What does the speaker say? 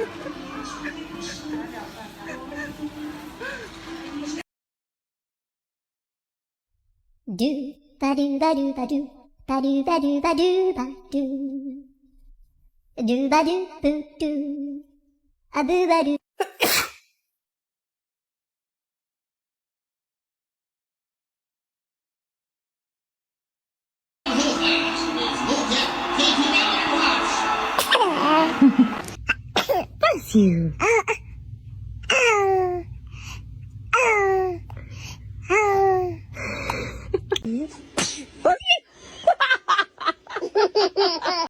Do ba do ba do ba do ba do ba do ba do ba do ba do boo do a boo ba do. Bless you.